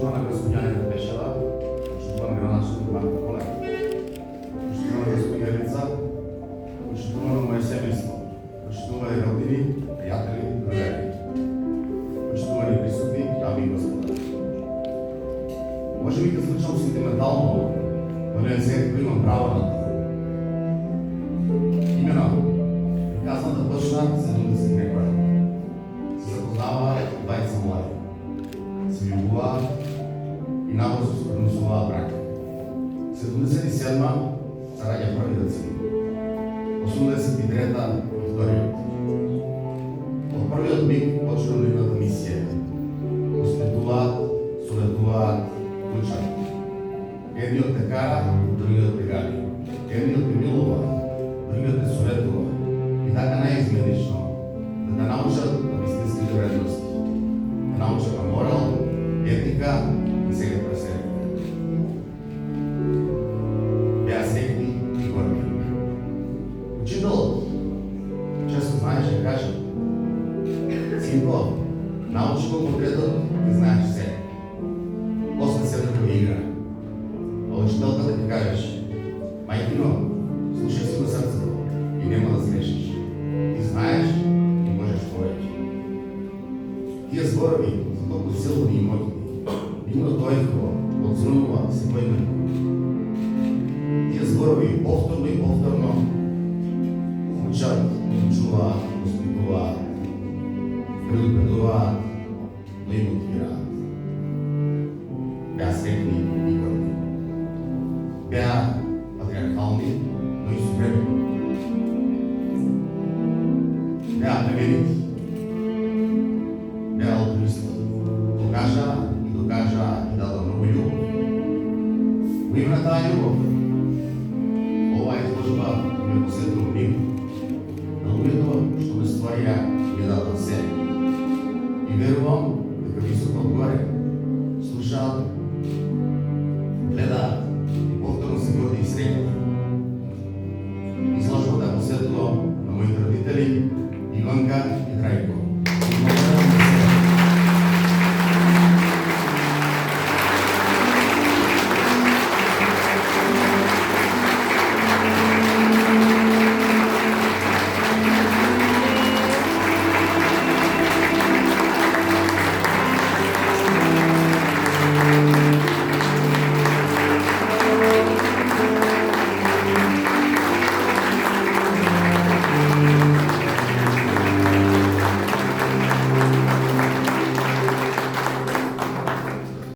Почитувана господјаница Пешева, почитувана граначник Марко Колев, почитувана господјаница, почитувано моје семејство, почитувани родини, пријатели, другари, почитувани присутни, дами и господа. Може би да звучам сентиментално, но не секој имам право на тоа. Имено, казвам да почна 70 некоја. Се запознаваа двајца млади. Се љубуваа и набрзо се пренесуваа брак. 77-ма се раѓа првиот син. 83-та вториот. Од првиот миг почна нивната мисија. Воспитуваат, советуваат, учат. Едниот те кара, другиот те гали. Едниот те милува, другиот те советува. И така најизменично да те научат на вистинските вредности. Да научат на морал, етика и сега преселка. Беа среќни и горди. Учителот често знаеше каже: синко, научи го конкретот и знаеш се. После седна го игра. А учителката ти кажеш: мајкино, слушај си го срцето и нема да сгрешиш. Ти знаеш и можеш повеќе. Тие зборови се толку силни и моќни. Нивно тојко одзрунува секој ден. Тие зборови повторно и повторно учат, учуваат, воспитуваат, предупредуваат, но и мотивираат. Беа среќни и горди. Беа патриархални, но и супремни. Беа племенити. Беа алтруисти. Покажаа и докажаа и дадоа многу љубов. Во име на таа љубов, оваа изложба ми посветува нив, на луѓето што ме стварија и ми дадоа се. И верувам дека високо горе слушаат